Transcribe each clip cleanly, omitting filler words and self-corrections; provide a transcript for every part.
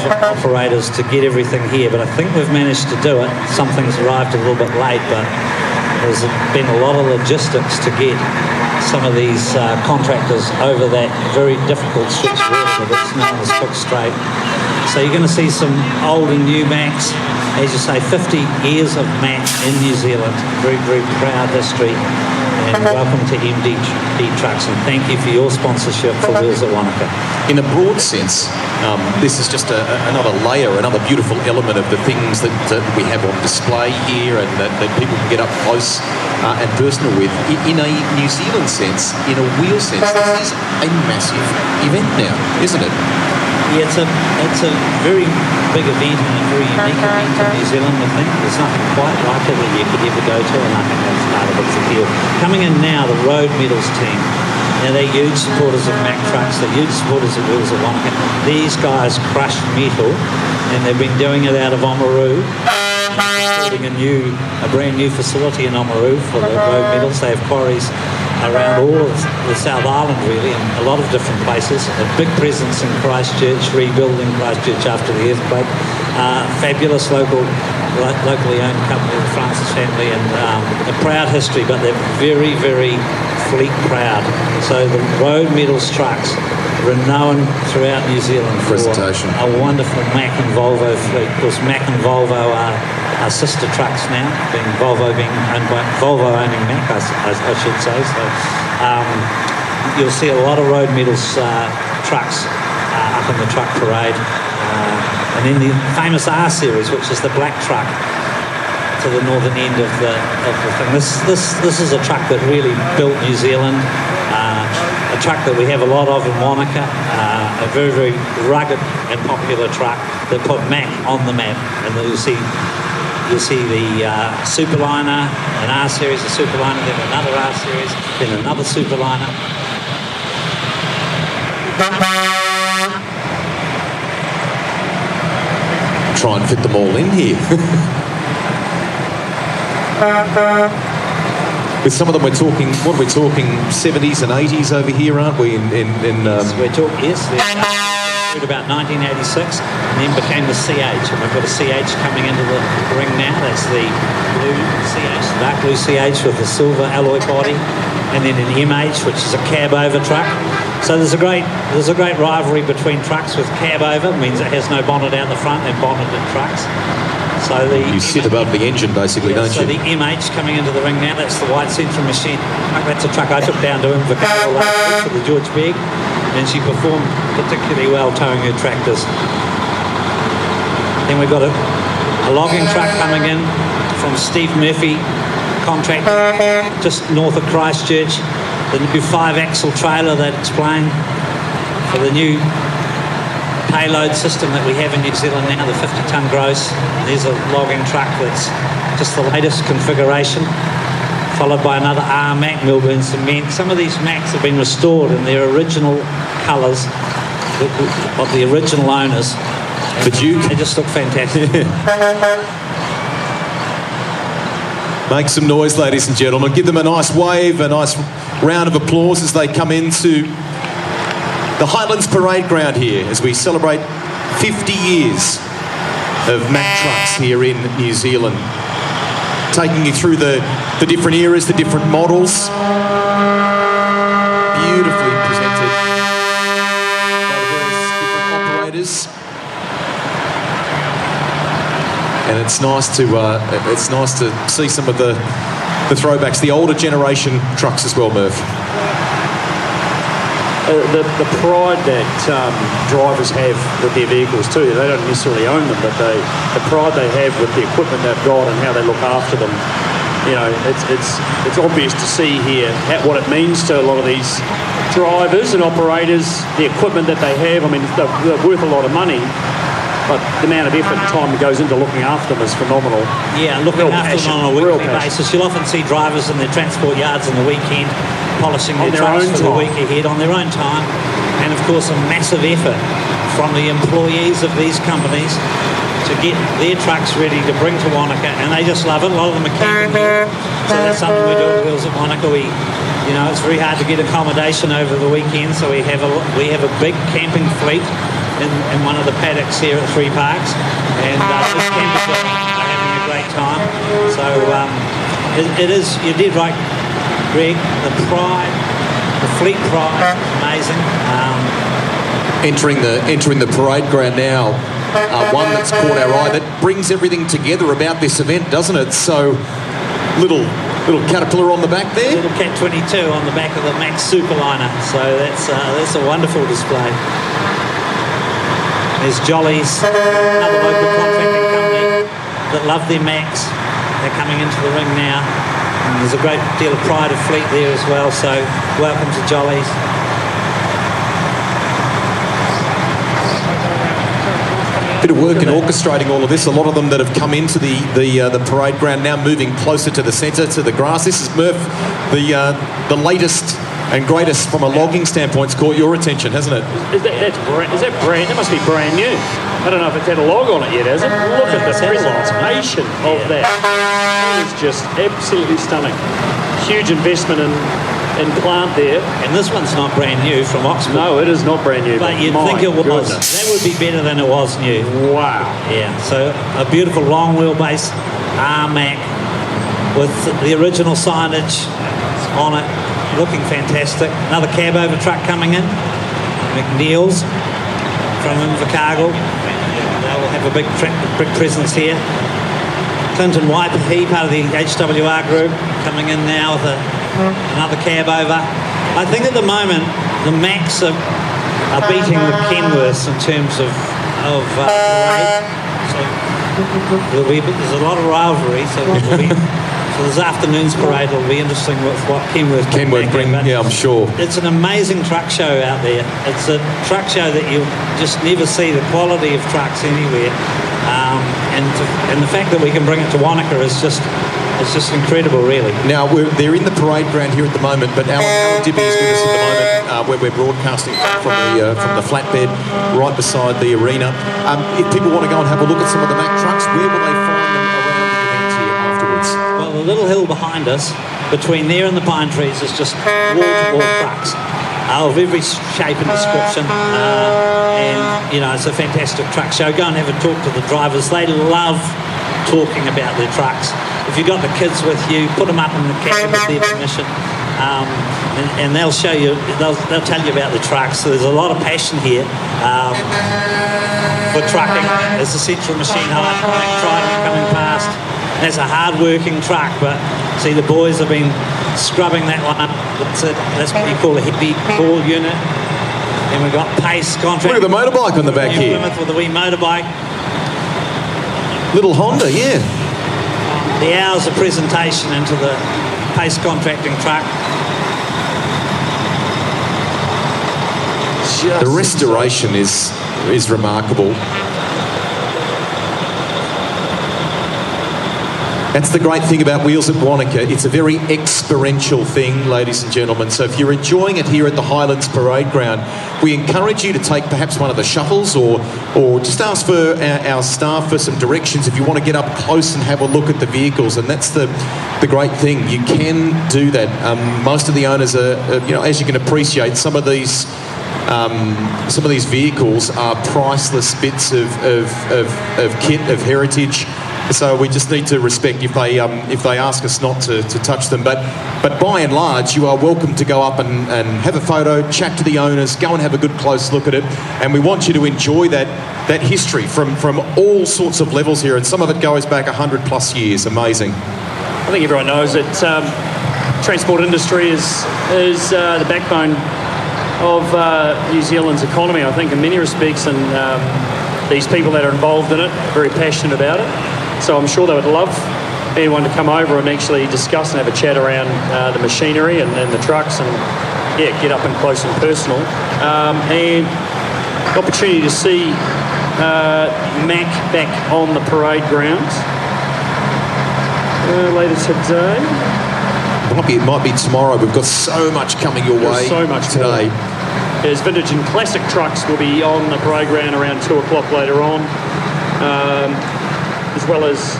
operators to get everything here, but I think we've managed to do it. Some things arrived a little bit late, but there's been a lot of logistics to get some of these contractors over that very difficult stretch of water that's known as Cook Strait. So you're going to see some old and new Macks. As you say, 50 years of Mack in New Zealand. Very, very proud history. And welcome to MD Trucks, and thank you for your sponsorship for Wheels at Wanaka. In a broad sense, this is just another layer, another beautiful element of the things that we have on display here and that people can get up close and personal with. In a New Zealand sense, in a wheel sense, this is a massive event now, isn't it? Yeah, it's a very big event and a very unique event in New Zealand, I think. There's nothing quite like it that you could ever go to, and I think that's part of its appeal. Coming in now, the Road Medals team. Now, they're huge supporters of Mack trucks, they're huge supporters of Wheels at Wanaka. These guys crush metal, and they've been doing it out of Oamaru. Building a brand new facility in Oamaru for the Road Medals. They have quarries around all of the South Island, really, in a lot of different places. A big presence in Christchurch, rebuilding Christchurch after the earthquake. Fabulous locally owned company, the Francis family, and a proud history, but they're very, very fleet proud. So the Road Medals trucks renowned throughout New Zealand for a wonderful Mack and Volvo fleet. Of course, Mack and Volvo are sister trucks now, Volvo owning Mack, I should say. So you'll see a lot of Road Medals trucks up in the truck parade, and then the famous R series, which is the black truck to the northern end of the thing. This is a truck that really built New Zealand. A truck that we have a lot of in Wanaka, a very, very rugged and popular truck that put Mack on the map. And you'll see the Superliner, an R series, a Superliner, then another R series, then another Superliner. Try and fit them all in here. With some of them, we're talking, what are we talking, 70s and 80s over here, aren't we? Yes, we're talking, yes. About 1986, and then became the CH, and we've got a CH coming into the ring now. That's the blue CH, the dark blue CH with the silver alloy body, and then an MH, which is a cab over truck. So there's a great rivalry between trucks with cab over. It means it has no bonnet out the front and bonneted trucks. So you sit above the engine, basically, don't you? So the MH coming into the ring now, that's the white central machine. That's a truck I took down to Invercargill last week for the George Begg, and she performed particularly well towing her tractors. Then we've got a logging truck coming in from Steve Murphy contractor just north of Christchurch. The new 5-axle trailer that it's playing for the new payload system that we have in New Zealand now, the 50-tonne gross. There's a logging truck that's just the latest configuration, followed by another R Mack Milburn cement. Some of these Macks have been restored in their original colours of the original owners. But they just look fantastic. Make some noise, ladies and gentlemen. Give them a nice wave, a nice round of applause as they come into the Highlands Parade Ground here as we celebrate 50 years of Mack trucks here in New Zealand. Taking you through the different eras, the different models. Beautifully presented by the various different operators. And it's nice to see some of the throwbacks, the older generation trucks as well, Murph. The pride that drivers have with their vehicles too, they don't necessarily own them, but the pride they have with the equipment they've got and how they look after them, you know, it's obvious to see here what it means to a lot of these drivers and operators, the equipment that they have. I mean, they're worth a lot of money, but the amount of effort and time that goes into looking after them is phenomenal. Yeah, looking after them on a weekly basis. You'll often see drivers in their transport yards on the weekend polishing their trucks for the week ahead on their own time, and of course a massive effort from the employees of these companies to get their trucks ready to bring to Wanaka, and they just love it. A lot of them are camping here, so that's something we do at Wheels at Wanaka. You know, it's very hard to get accommodation over the weekend, so we have a big camping fleet in one of the paddocks here at Three Parks, and just campers are having a great time. So it is, you did right, Greg, the pride, the fleet pride is amazing. Entering the parade ground now, one that's caught our eye, that brings everything together about this event, doesn't it? So, little Caterpillar on the back there. Little Cat 22 on the back of the Mack Superliner. So that's a wonderful display. There's Jolly's, another local contracting company that love their Macks. They're coming into the ring now. And there's a great deal of pride of fleet there as well. So welcome to Jolly's. Bit of work in orchestrating all of this. A lot of them that have come into the parade ground now moving closer to the centre, to the grass. This is Murph, the latest and greatest from a logging standpoint. It's caught your attention, hasn't it? Is that brand? That must be brand new. I don't know if it's had a log on it yet, has it? Look at the presentation of that. That is just absolutely stunning. Huge investment in plant there. And this one's not brand new from Oxford. No, it is not brand new. But you'd think it was. Goodness. That would be better than it was new. Wow. Yeah, so a beautiful long wheelbase Mack with the original signage on it, looking fantastic. Another cab over truck coming in, McNeil's from Otago. They'll have a big presence here. Clinton Waipahi, part of the HWR group, coming in now with another cab over. I think at the moment the Macks are beating the Kenworths in terms of rate. So there's a lot of rivalry. So this afternoon's parade will be interesting with what Kenworth bring. Yeah, I'm sure. It's an amazing truck show out there. It's a truck show that you'll just never see the quality of trucks anywhere. And the fact that we can bring it to Wanaka is just incredible, really. Now, they're in the parade ground here at the moment, but Alan Dibby is with us at the moment, where we're broadcasting from the flatbed right beside the arena. If people want to go and have a look at some of the Mack trucks, where will they find them around the event here afterwards? Well, the little hill behind us, between there and the pine trees, is just wall-to-wall trucks of every shape and description. And, you know, it's a fantastic truck show. Go and have a talk to the drivers. They love talking about their trucks. If you've got the kids with you, put them up in the cab with their permission, and they'll show you, they'll tell you about the trucks. So there's a lot of passion here for trucking. There's a central machine hire Trident coming past. That's a hard-working truck, but see, the boys have been scrubbing that one up. That's what you call a heavy ball unit. Then we've got Pace contract. Look at the motorbike on the back here. Plymouth with the wee motorbike. Little Honda, yeah. The hours of presentation into the Pace contracting truck. The restoration is remarkable. That's the great thing about Wheels at Wanaka. It's a very experiential thing, ladies and gentlemen. So if you're enjoying it here at the Highlands Parade Ground, we encourage you to take perhaps one of the shuttles or just ask for our staff for some directions if you want to get up close and have a look at the vehicles. And that's the great thing. You can do that. Most of the owners are, as you can appreciate, some of these vehicles are priceless bits of kit, of heritage. So we just need to respect if they ask us not to touch them. But by and large, you are welcome to go up and have a photo, chat to the owners, go and have a good close look at it. And we want you to enjoy that history from all sorts of levels here. And some of it goes back 100 plus years. Amazing. I think everyone knows that transport industry is the backbone of New Zealand's economy, I think, in many respects. And these people that are involved in it are very passionate about it. So I'm sure they would love anyone to come over and actually discuss and have a chat around the machinery and the trucks and, get up and close and personal. And the opportunity to see Mack back on the parade grounds later today. It might be tomorrow. We've got so much coming your way so much today. There's vintage and classic trucks will be on the parade ground around 2 o'clock later on. As well as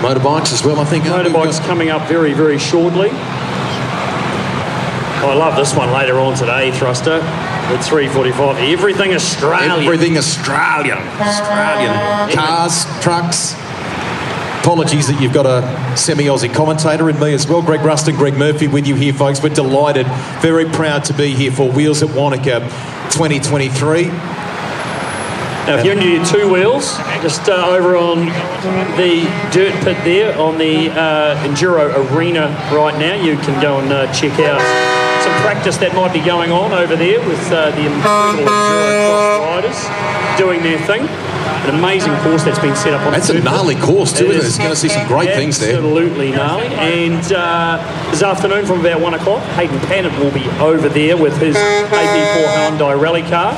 motorbikes as well, I think. Motorbikes coming up very, very shortly. Oh, I love this one later on today, Thruster. at 3:45. Everything Australian. Everything Australian. Cars, trucks. Apologies that you've got a semi-Aussie commentator in me as well. Greg Ruston, Greg Murphy with you here, folks. We're delighted, very proud to be here for Wheels at Wanaka 2023. Now, if you're into your two wheels, just over on the dirt pit there on the Enduro Arena right now, you can go and check out some practice that might be going on over there with the incredible Enduro Cross riders doing their thing. An amazing course that's been set up on That's the a gnarly course too, isn't it? It's going to see some great things there. Absolutely gnarly. And this afternoon from about 1 o'clock, Hayden Pannett will be over there with his AP4 Hyundai rally car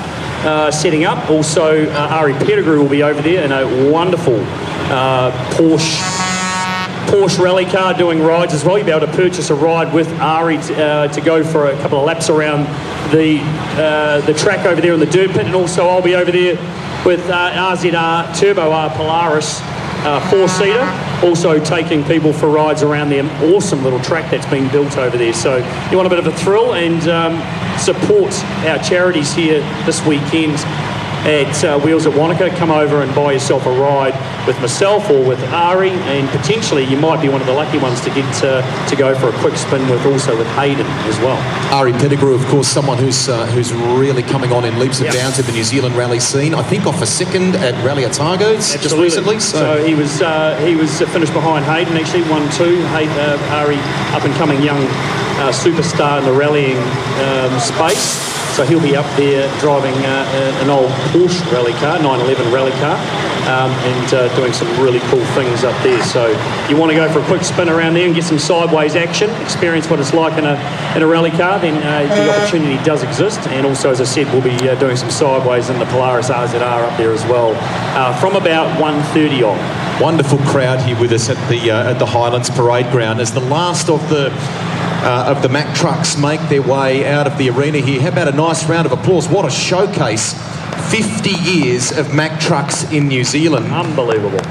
setting up. Also, Ari Pettigrew will be over there in a wonderful Porsche rally car doing rides as well. You'll be able to purchase a ride with Ari to go for a couple of laps around the track over there in the dirt pit. And also I'll be over there with RZR Turbo R Polaris 4-seater, also taking people for rides around the awesome little track that's been built over there. So you want a bit of a thrill and support our charities here this weekend at Wheels at Wanaka. Come over and buy yourself a ride with myself or with Ari, and potentially you might be one of the lucky ones to get to go for a quick spin with Hayden as well. Ari Pettigrew, of course, someone who's really coming on in leaps and bounds in the New Zealand rally scene. I think off a second at Rally Otago just recently. So he was finished behind Hayden, actually 1-2. Ari, up and coming young superstar in the rallying space. So he'll be up there driving an old Porsche rally car, 911 rally car, and doing some really cool things up there. So you want to go for a quick spin around there and get some sideways action, experience what it's like in a rally car, then the opportunity does exist. And also, as I said, we'll be doing some sideways in the Polaris RZR up there as well, from about 1:30 on. Wonderful crowd here with us at the Highlands Parade Ground as the last of the Mack trucks make their way out of the arena here. How about a nice round of applause? What a showcase. 50 years of Mack trucks in New Zealand. Unbelievable.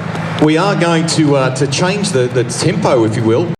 We are going to change the tempo, if you will.